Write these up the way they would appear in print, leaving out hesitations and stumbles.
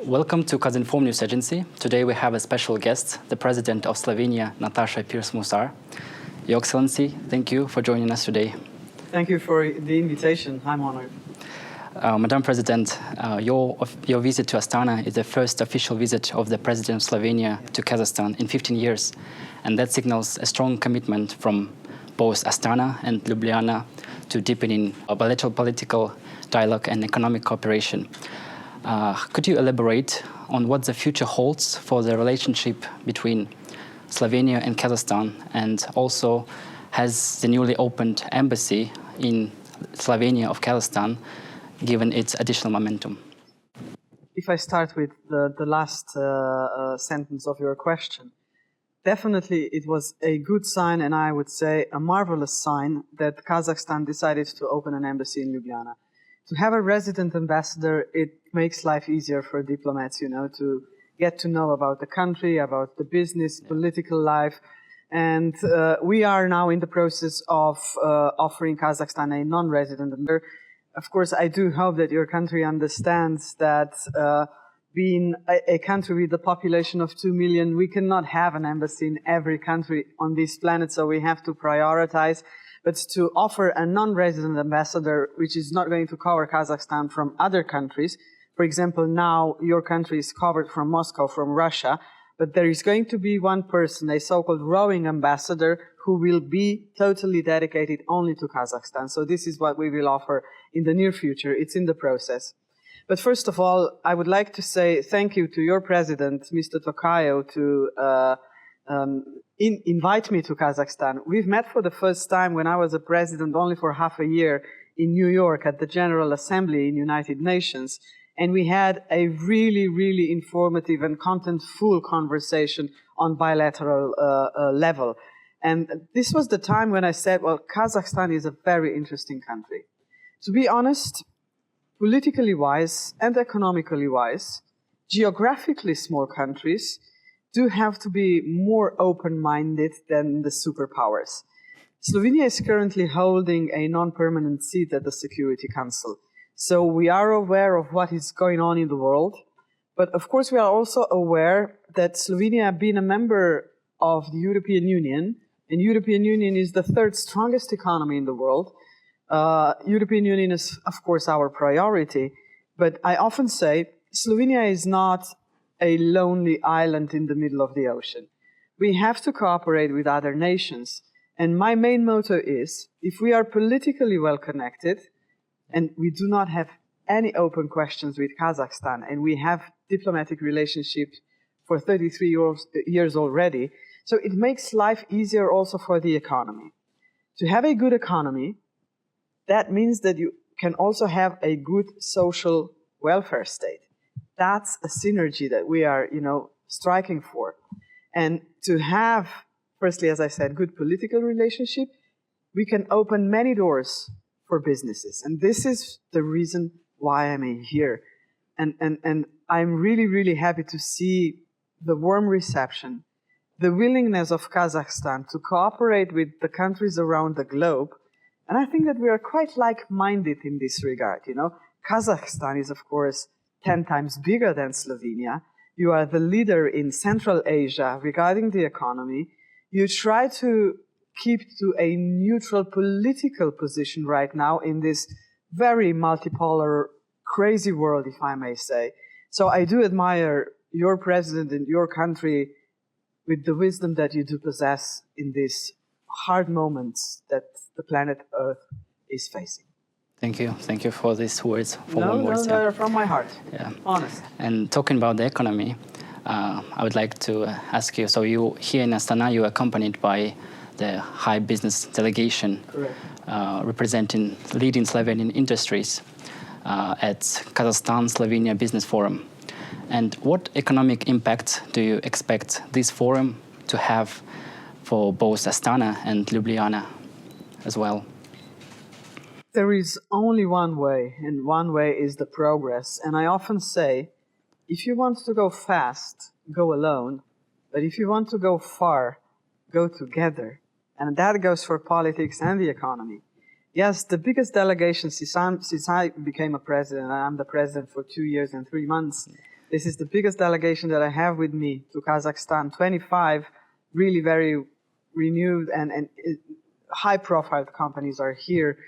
Welcome to Kazinform News Agency. Today we have a special guest, the President of Slovenia, Nataša Pirc-Musar. Your Excellency, thank you for joining us today. Thank you for the invitation. I'm honored. Madam President, your visit to Astana is the first official visit of the President of Slovenia to Kazakhstan in 15 years, and that signals a strong commitment from both Astana and Ljubljana to deepening bilateral political dialogue and economic cooperation. Could you elaborate on what the future holds for the relationship between Slovenia and Kazakhstan, and also has the newly opened embassy in Slovenia of Kazakhstan given its additional momentum? If I start with the last sentence of your question, definitely it was a good sign, and I would say a marvelous sign, that Kazakhstan decided to open an embassy in Ljubljana. To have a resident ambassador, it makes life easier for diplomats, to get to know about the country, about the business, political life. And we are now in the process of offering Kazakhstan a non-resident ambassador. Of course, I do hope that your country understands that being a country with a population of 2 million, we cannot have an embassy in every country on this planet, so we have to prioritize. But to offer a non-resident ambassador, which is not going to cover Kazakhstan from other countries. For example, now your country is covered from Moscow, from Russia, but there is going to be one person, a so-called roving ambassador, who will be totally dedicated only to Kazakhstan. So this is what we will offer in the near future. It's in the process. But first of all, I would like to say thank you to your president, Mr. Tokayev, to invite me to Kazakhstan. We've met for the first time when I was a president only for half a year in New York at the General Assembly in United Nations. And we had a really, really informative and content-full conversation on bilateral level. And this was the time when I said, well, Kazakhstan is a very interesting country. To be honest, politically wise and economically wise, geographically small countries do have to be more open-minded than the superpowers. Slovenia is currently holding a non-permanent seat at the Security Council. So we are aware of what is going on in the world. But of course, we are also aware that Slovenia, being a member of the European Union, and European Union is the third strongest economy in the world. European Union is, of course, our priority. But I often say Slovenia is not a lonely island in the middle of the ocean. We have to cooperate with other nations. And my main motto is, if we are politically well connected, and we do not have any open questions with Kazakhstan, and we have diplomatic relationships for 33 years already, so it makes life easier also for the economy. To have a good economy, that means that you can also have a good social welfare state. That's a synergy that we are, striking for. And to have, firstly, as I said, good political relationship, we can open many doors for businesses. And this is the reason why I'm here. And I'm really, really happy to see the warm reception, the willingness of Kazakhstan to cooperate with the countries around the globe. And I think that we are quite like-minded in this regard. Kazakhstan is, of course, 10 times bigger than Slovenia. You are the leader in Central Asia regarding the economy. You try to keep to a neutral political position right now in this very multipolar, crazy world, if I may say. So I do admire your president and your country with the wisdom that you do possess in these hard moments that the planet Earth is facing. Thank you. Thank you for these words. They're from my heart. Yeah. Honest. And talking about the economy, I would like to ask you, so you here in Astana, you are accompanied by the high business delegation representing leading Slovenian industries at Kazakhstan-Slovenia Business Forum. And what economic impact do you expect this forum to have for both Astana and Ljubljana as well? There is only one way, and one way is the progress. And I often say, if you want to go fast, go alone. But if you want to go far, go together. And that goes for politics and the economy. Yes, the biggest delegation since I became a president, and I'm the president for 2 years and 3 months, This is the biggest delegation that I have with me to Kazakhstan. 25 really very renewed and high-profile companies are here.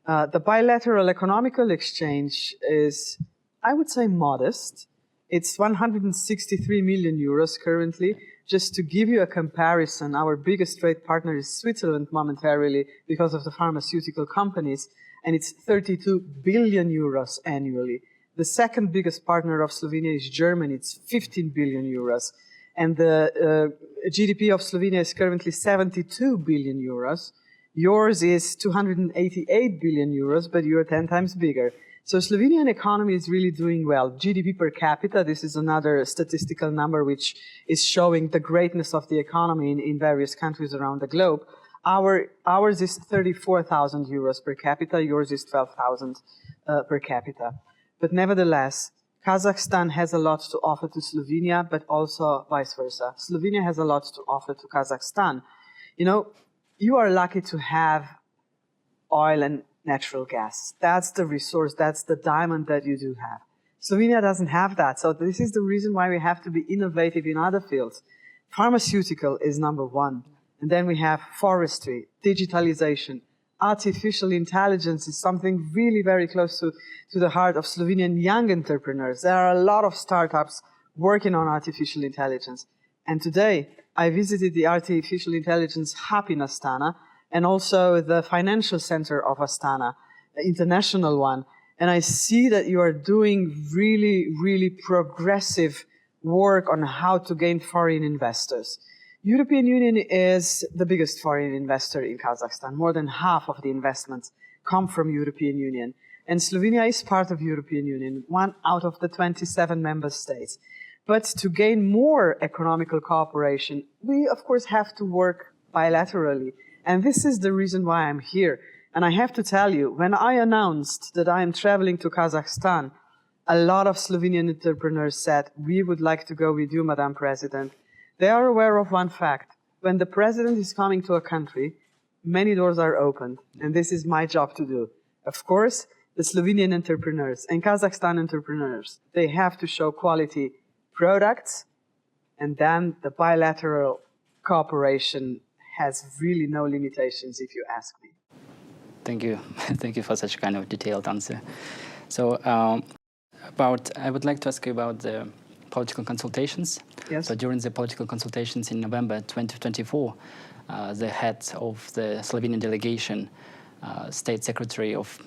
The bilateral economical exchange is, I would say, modest. It's 163 million euros currently. Just to give you a comparison, our biggest trade partner is Switzerland momentarily because of the pharmaceutical companies, and it's 32 billion euros annually. The second biggest partner of Slovenia is Germany. It's 15 billion euros. And the GDP of Slovenia is currently 72 billion euros. Yours is 288 billion euros, but you're 10 times bigger. So Slovenian economy is really doing well. GDP per capita, this is another statistical number which is showing the greatness of the economy in various countries around the globe. Ours is 34,000 euros per capita, yours is 12,000 per capita. But nevertheless, Kazakhstan has a lot to offer to Slovenia, but also vice versa. Slovenia has a lot to offer to Kazakhstan. You know, you are lucky to have oil and natural gas. That's the resource, that's the diamond that you do have. Slovenia doesn't have that, so this is the reason why we have to be innovative in other fields. Pharmaceutical is number one, and then we have forestry, digitalization, artificial intelligence is something really very close to the heart of Slovenian young entrepreneurs. There are a lot of startups working on artificial intelligence. And today, I visited the Artificial Intelligence Hub in Astana, and also the financial center of Astana, the international one. And I see that you are doing really, really progressive work on how to gain foreign investors. European Union is the biggest foreign investor in Kazakhstan. More than half of the investments come from European Union. And Slovenia is part of European Union, one out of the 27 member states. But to gain more economical cooperation, we of course have to work bilaterally. And this is the reason why I'm here. And I have to tell you, when I announced that I am traveling to Kazakhstan, a lot of Slovenian entrepreneurs said, we would like to go with you, Madam President. They are aware of one fact. When the president is coming to a country, many doors are opened. And this is my job to do. Of course, the Slovenian entrepreneurs and Kazakhstan entrepreneurs, they have to show quality products. And then the bilateral cooperation has really no limitations, if you ask me. Thank you. Thank you for such kind of detailed answer. So I would like to ask you about the political consultations. Yes. So during the political consultations in November 2024, the head of the Slovenian delegation, State Secretary of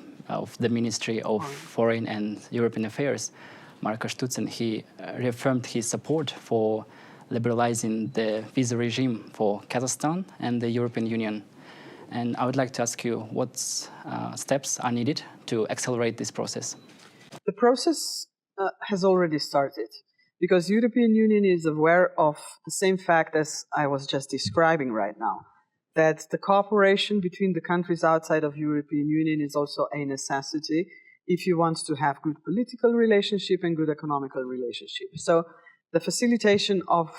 the Ministry of Foreign and European Affairs, Marko Štucen, he reaffirmed his support for liberalizing the visa regime for Kazakhstan and the European Union. And I would like to ask you what steps are needed to accelerate this process. The process has already started because European Union is aware of the same fact as I was just describing right now, that the cooperation between the countries outside of European Union is also a necessity if you want to have good political relationship and good economical relationship. So the facilitation of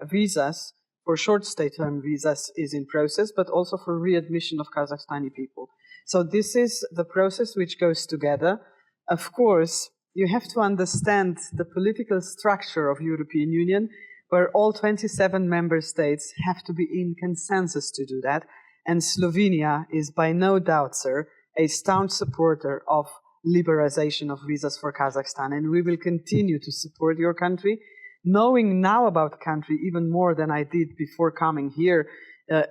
visas for short stay-term visas is in process, but also for readmission of Kazakhstani people. So this is the process which goes together. Of course, you have to understand the political structure of European Union, where all 27 member states have to be in consensus to do that. And Slovenia is by no doubt, sir, a staunch supporter of liberalization of visas for Kazakhstan. And we will continue to support your country. Knowing now about the country even more than I did before coming here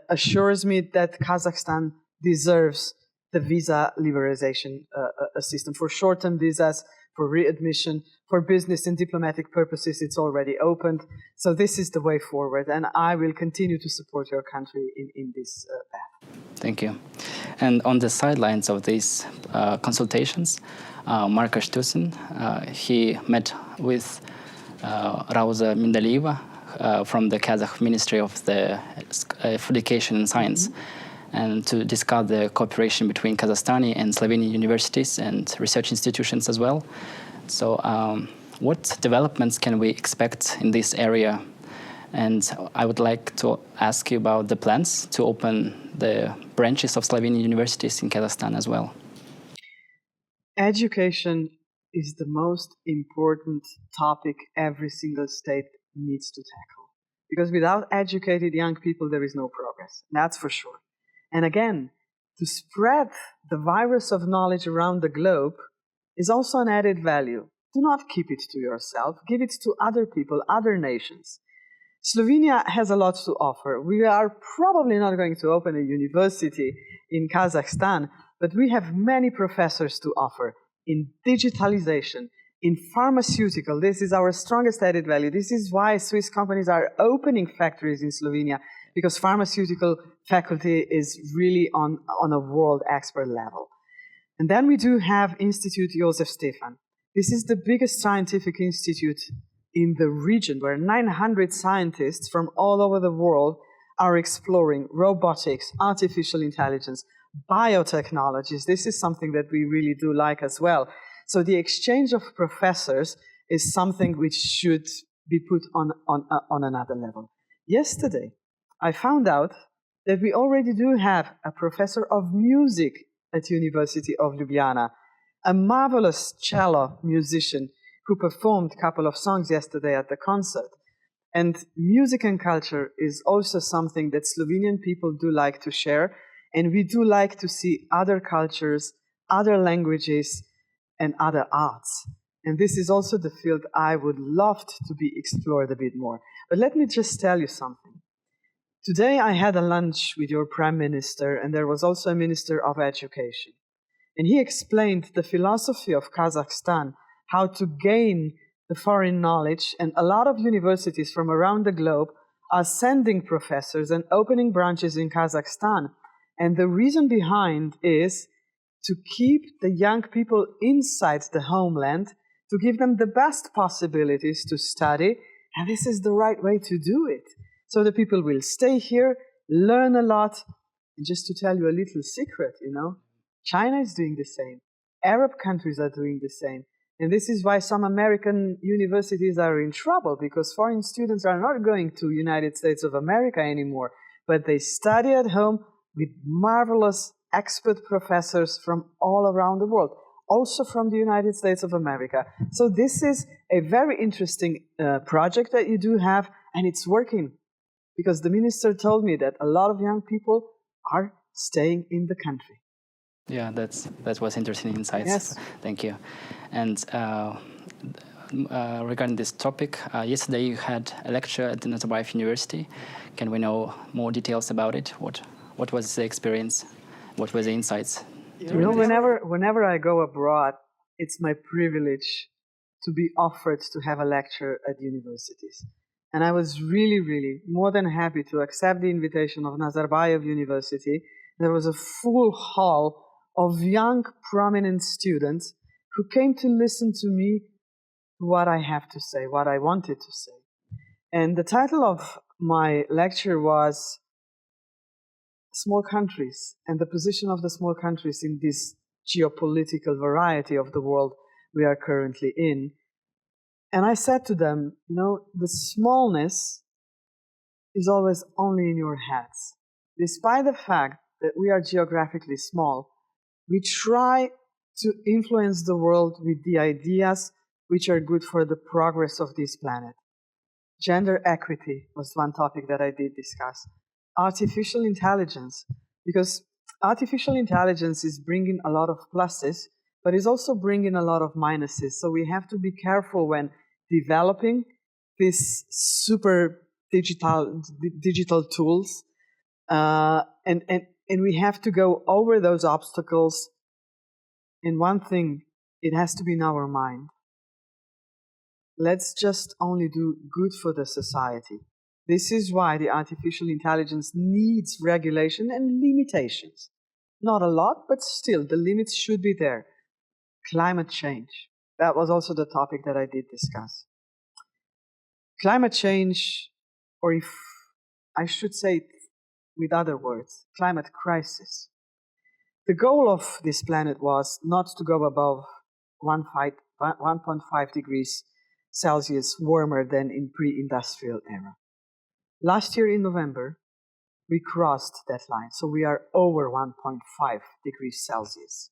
assures me that Kazakhstan deserves the visa liberalization system. For short-term visas, for readmission, for business and diplomatic purposes, it's already opened. So this is the way forward, and I will continue to support your country in this path. Thank you. And on the sidelines of these consultations, Marko Štucen, he met with Rauza Mindalieva from the Kazakh Ministry of the Education and Science, and to discuss the cooperation between Kazakhstani and Slovenian universities and research institutions as well. So what developments can we expect in this area? And I would like to ask you about the plans to open the branches of Slovenian universities in Kazakhstan as well. Education is the most important topic every single state needs to tackle. Because without educated young people, there is no progress. That's for sure. And again, to spread the virus of knowledge around the globe is also an added value. Do not keep it to yourself. Give it to other people, other nations. Slovenia has a lot to offer. We are probably not going to open a university in Kazakhstan, but we have many professors to offer in digitalization, in pharmaceutical. This is our strongest added value. This is why Swiss companies are opening factories in Slovenia, because pharmaceutical faculty is really on a world expert level. And then we do have Institute Josef Stefan. This is the biggest scientific institute in the region, where 900 scientists from all over the world are exploring robotics, artificial intelligence, biotechnologies. This is something that we really do like as well. So the exchange of professors is something which should be put on another level. Yesterday, I found out that we already do have a professor of music at University of Ljubljana, a marvelous cello musician who performed a couple of songs yesterday at the concert. And music and culture is also something that Slovenian people do like to share, and we do like to see other cultures, other languages, and other arts. And this is also the field I would love to be explored a bit more. But let me just tell you something. Today I had a lunch with your Prime Minister, and there was also a Minister of Education. And he explained the philosophy of Kazakhstan, how to gain the foreign knowledge, and a lot of universities from around the globe are sending professors and opening branches in Kazakhstan. And the reason behind is to keep the young people inside the homeland, to give them the best possibilities to study, and this is the right way to do it. So the people will stay here, learn a lot, and just to tell you a little secret, China is doing the same. Arab countries are doing the same. And this is why some American universities are in trouble, because foreign students are not going to United States of America anymore, but they study at home with marvelous expert professors from all around the world, also from the United States of America. So this is a very interesting project that you do have, and it's working, because the minister told me that a lot of young people are staying in the country. Yeah, that was interesting insights. Yes. Thank you. And regarding this topic, yesterday you had a lecture at the Nazarbayev University. Can we know more details about it? What was the experience? What were the insights? Whenever I go abroad, it's my privilege to be offered to have a lecture at universities. And I was really, really more than happy to accept the invitation of Nazarbayev University. There was a full hall of young, prominent students who came to listen to me, what I have to say, what I wanted to say. And the title of my lecture was Small Countries and the Position of the Small Countries in this geopolitical variety of the world we are currently in. And I said to them, the smallness is always only in your heads. Despite the fact that we are geographically small, we try to influence the world with the ideas which are good for the progress of this planet. Gender equity was one topic that I did discuss. Artificial intelligence, because artificial intelligence is bringing a lot of pluses, but is also bringing a lot of minuses. So we have to be careful when developing these super digital tools, and we have to go over those obstacles. And one thing, it has to be in our mind. Let's just only do good for the society. This is why the artificial intelligence needs regulation and limitations. Not a lot, but still, the limits should be there. Climate change. That was also the topic that I did discuss. Climate change, or if I should say it with other words, climate crisis. The goal of this planet was not to go above 1.5 degrees Celsius warmer than in pre-industrial era. Last year in November, we crossed that line, so we are over 1.5 degrees Celsius.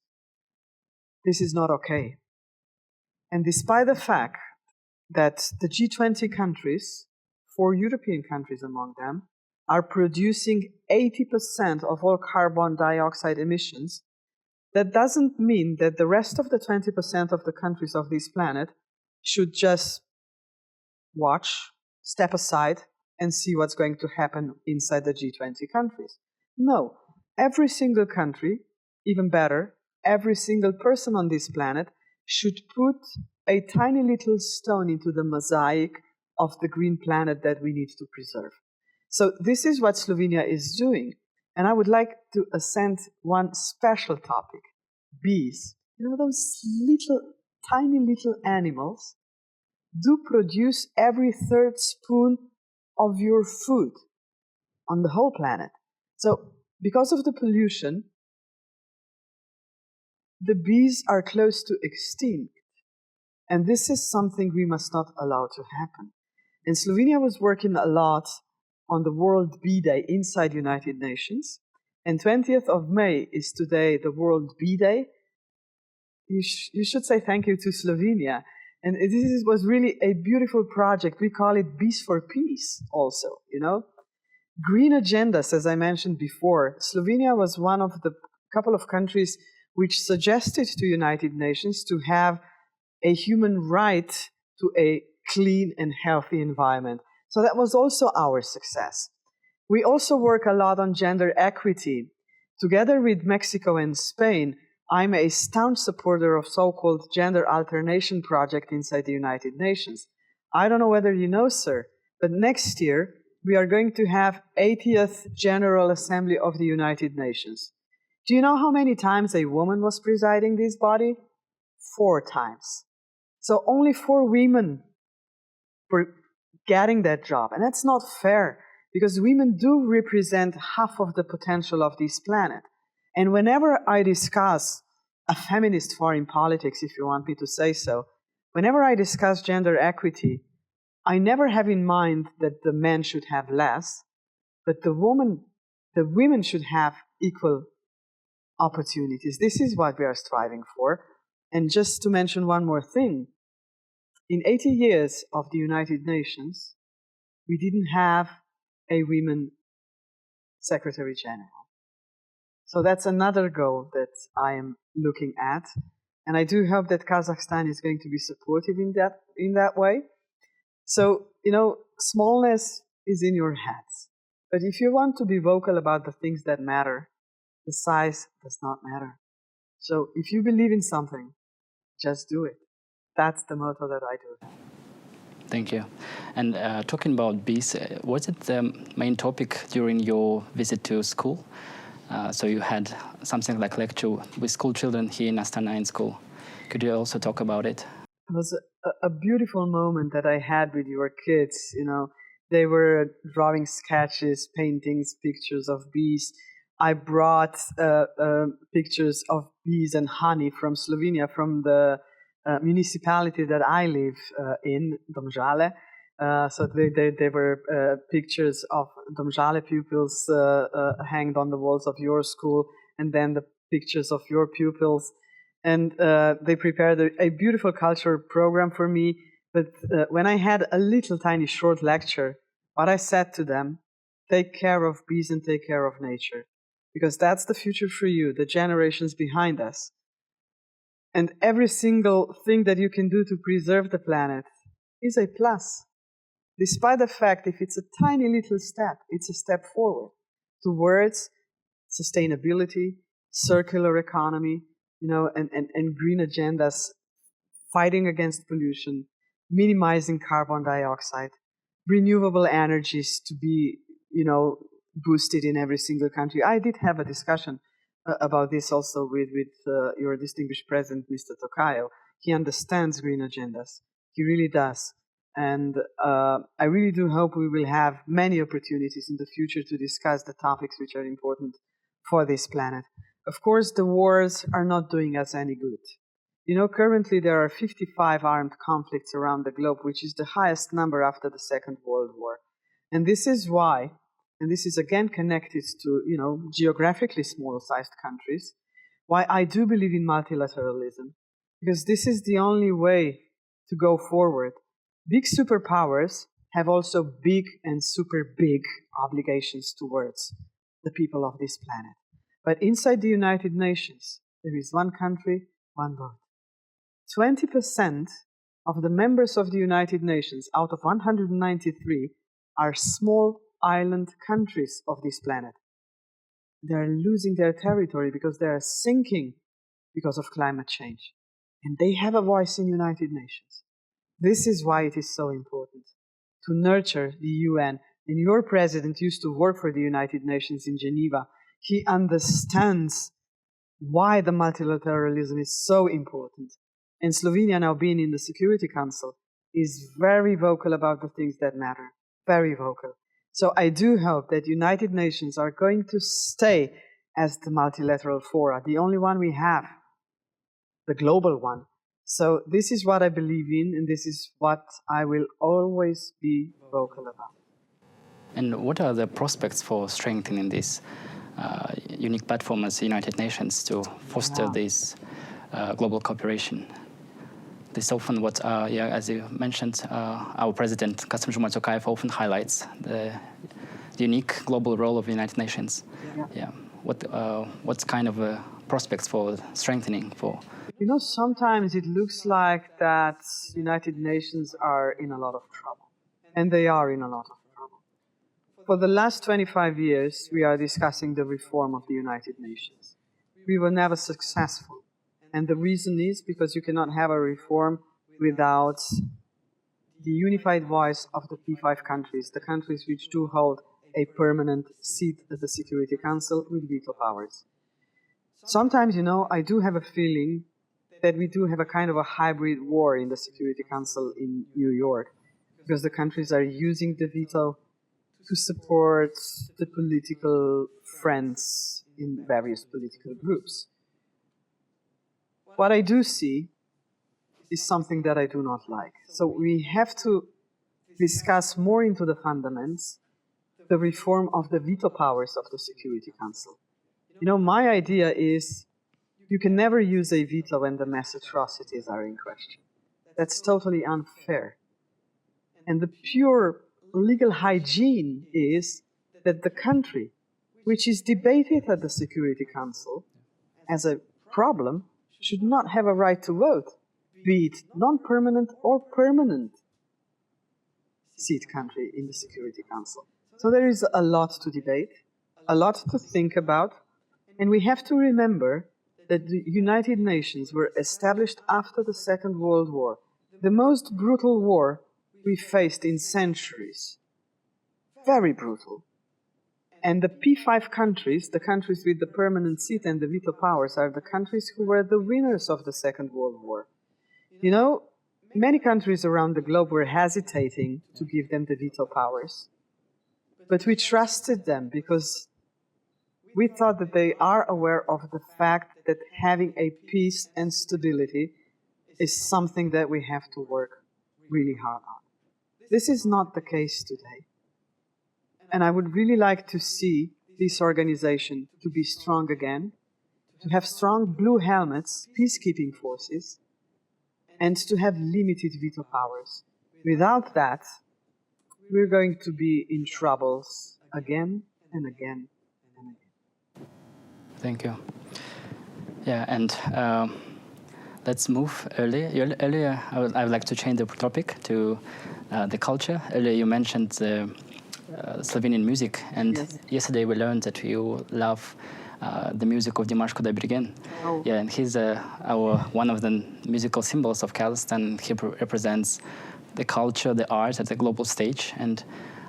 This is not okay. And despite the fact that the G20 countries, 4 European countries among them, are producing 80% of all carbon dioxide emissions, that doesn't mean that the rest of the 20% of the countries of this planet should just watch, step aside, and see what's going to happen inside the G20 countries. No, every single country, even better, every single person on this planet should put a tiny little stone into the mosaic of the green planet that we need to preserve. So this is what Slovenia is doing. And I would like to ascend one special topic, bees. You know, those tiny little animals do produce every third spoon of your food on the whole planet. So because of the pollution, the bees are close to extinct. And this is something we must not allow to happen. And Slovenia was working a lot on the World Bee Day inside United Nations. And 20th of May is today the World Bee Day. You should say thank you to Slovenia. And this was really a beautiful project. We call it Bees for Peace also, you know. Green agendas, as I mentioned before, Slovenia was one of the couple of countries which suggested to United Nations to have a human right to a clean and healthy environment. So that was also our success. We also work a lot on gender equity. Together with Mexico and Spain, I'm a staunch supporter of so-called gender alternation project inside the United Nations. I don't know whether you know, sir, but next year we are going to have 80th General Assembly of the United Nations. Do you know how many times a woman was presiding this body? 4 times. So only 4 women were getting that job. And that's not fair, because women do represent half of the potential of this planet. And whenever I discuss a feminist foreign politics, if you want me to say so, whenever I discuss gender equity, I never have in mind that the men should have less, but the women should have equal opportunities. This is what we are striving for. And just to mention one more thing, in 80 years of the United Nations, we didn't have a women Secretary General. So that's another goal that I am looking at. And I do hope that Kazakhstan is going to be supportive in that way. So, you know, smallness is in your hands. But if you want to be vocal about the things that matter, the size does not matter. So if you believe in something, just do it. That's the motto that I do. Thank you. And talking about bees, was it the main topic during your visit to school? So you had something like lecture with school children here in Astana in school. Could you also talk about it? It was a beautiful moment that I had with your kids. You know, they were drawing sketches, paintings, pictures of bees. I brought pictures of bees and honey from Slovenia, from the municipality that I live in, Domžale. So they were pictures of Domžale pupils hanged on the walls of your school, and then the pictures of your pupils. And they prepared a beautiful cultural program for me. But when I had a little tiny short lecture, what I said to them, take care of bees and take care of nature. Because that's the future for you, the generations behind us. And every single thing that you can do to preserve the planet is a plus. Despite the fact, if it's a tiny little step, it's a step forward towards sustainability, circular economy, you know, and green agendas, fighting against pollution, minimizing carbon dioxide, renewable energies to be, you know, boosted in every single country. I did have a discussion about this also with your distinguished president, Mr. Tokayev. He understands green agendas. He really does. And I really do hope we will have many opportunities in the future to discuss the topics which are important for this planet. Of course, the wars are not doing us any good. You know, currently there are 55 armed conflicts around the globe, which is the highest number after the Second World War. And this is why, and this is again connected to, you know, geographically small-sized countries, why I do believe in multilateralism. Because this is the only way to go forward. Big superpowers have also big and super big obligations towards the people of this planet. But inside the United Nations, there is one country, one vote. 20% of the members of the United Nations out of 193 are small island countries of this planet. They're losing their territory because they are sinking because of climate change. And they have a voice in United Nations. This is why it is so important to nurture the UN. And your president used to work for the United Nations in Geneva. He understands why the multilateralism is so important. And Slovenia, now being in the Security Council, is very vocal about the things that matter. Very vocal. So I do hope that United Nations are going to stay as the multilateral fora, the only one we have, the global one. So this is what I believe in, and this is what I will always be vocal about. And what are the prospects for strengthening this unique platform as the United Nations to foster this global cooperation? This often what, as you mentioned, our president, Kasim Tokayev, often highlights the unique global role of the United Nations. Yeah. What kind of prospects for strengthening for? You know, sometimes it looks like that United Nations are in a lot of trouble. And they are in a lot of trouble. For the last 25 years, we are discussing the reform of the United Nations. We were never successful. And the reason is because you cannot have a reform without the unified voice of the P5 countries, the countries which do hold a permanent seat at the Security Council with veto powers. Sometimes, you know, I do have a feeling that we do have a kind of a hybrid war in the Security Council in New York, because the countries are using the veto to support the political friends in various political groups. What I do see is something that I do not like. So we have to discuss more into the fundamentals the reform of the veto powers of the Security Council. You know, my idea is you can never use a veto when the mass atrocities are in question. That's totally unfair. And the pure legal hygiene is that the country, which is debated at the Security Council as a problem, should not have a right to vote, be it non-permanent or permanent seat country in the Security Council. So there is a lot to debate, a lot to think about, and we have to remember that the United Nations were established after the Second World War, the most brutal war we faced in centuries. Very brutal. And the P5 countries, the countries with the permanent seat and the veto powers, are the countries who were the winners of the Second World War. You know, many countries around the globe were hesitating to give them the veto powers. But we trusted them because we thought that they are aware of the fact that having a peace and stability is something that we have to work really hard on. This is not the case today. And I would really like to see this organization to be strong again, to have strong blue helmets, peacekeeping forces, and to have limited veto powers. Without that, we're going to be in troubles again and again and again. Thank you. Yeah, and let's move earlier. Earlier, I would like to change the topic to the culture. Earlier, you mentioned Slovenian music, and yesterday we learned that you love the music of Dimаш Kudaibergen. Oh. Yeah, and he's one of the musical symbols of Kazakhstan. He represents the culture, the art at the global stage, and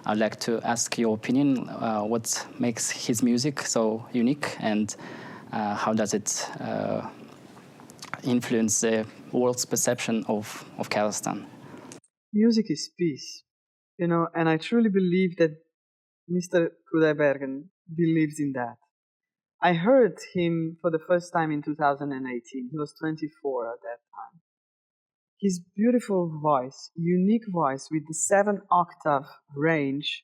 I'd like to ask your opinion. What makes his music so unique, and how does it influence the world's perception of Kazakhstan? Music is peace, you know, and I truly believe that Mr. Kudaibergen believes in that. I heard him for the first time in 2018. He was 24 at that time. His beautiful voice, unique voice with the 7-octave range,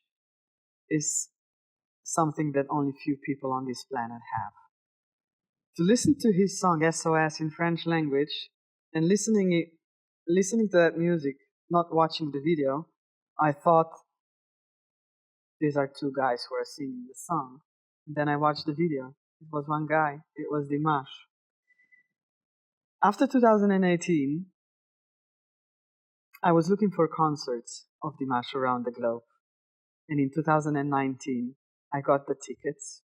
is something that only few people on this planet have. To listen to his song SOS in French language and listening to that music, not watching the video, I thought these are two guys who are singing the song. And then I watched the video. It was one guy. It was Dimash. After 2018, I was looking for concerts of Dimash around the globe. And in 2019, I got the tickets.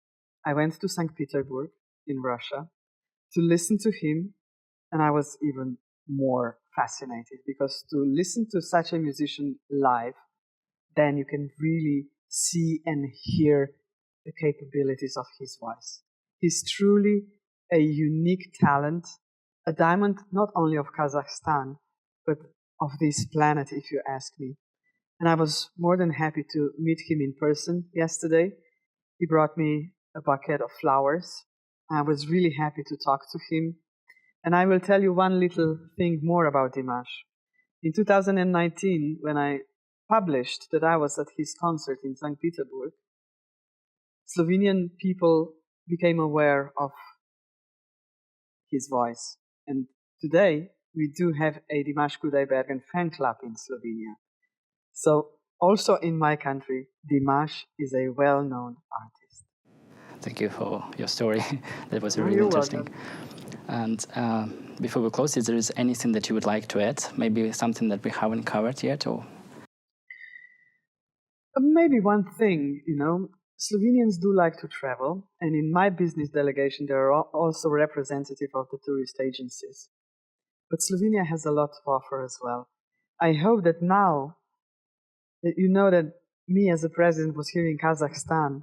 I went to St. Petersburg in Russia to listen to him, and I was even more fascinated because to listen to such a musician live, then you can really see and hear the capabilities of his voice. He's truly a unique talent, a diamond not only of Kazakhstan, but of this planet, if you ask me. And I was more than happy to meet him in person yesterday. He brought me a bucket of flowers. I was really happy to talk to him. And I will tell you one little thing more about Dimash. In 2019, when I published that I was at his concert in St. Petersburg, Slovenian people became aware of his voice. And today, we do have a Dimаш Kudaibergen fan club in Slovenia. So, also in my country, Dimash is a well-known artist. Thank you for your story. That was really You're interesting. welcome. And before we close, is there anything that you would like to add? Maybe something that we haven't covered yet? Or Maybe one thing, Slovenians do like to travel, and in my business delegation, there are also representatives of the tourist agencies. But Slovenia has a lot to offer as well. I hope that now that you know that me as a president was here in Kazakhstan,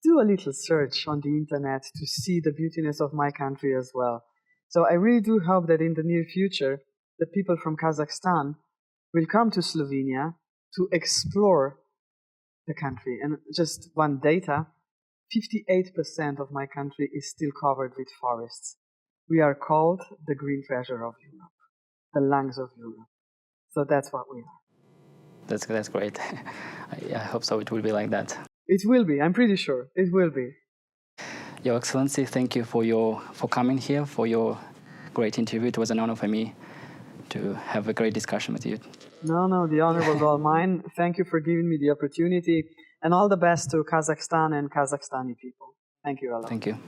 do a little search on the internet to see the beautiness of my country as well. So I really do hope that in the near future, the people from Kazakhstan will come to Slovenia to explore the country. And just one data, 58% of my country is still covered with forests. We are called the green treasure of Europe, the lungs of Europe. So that's what we are. that's great. I hope so. It will be like that. It will be. I'm pretty sure it will be. Your Excellency, thank you for coming here, for your great interview. It was an honor for me to have a great discussion with you. No, the honor was all mine. Thank you for giving me the opportunity, and all the best to Kazakhstan and Kazakhstani people. Thank you, Allah. Thank you.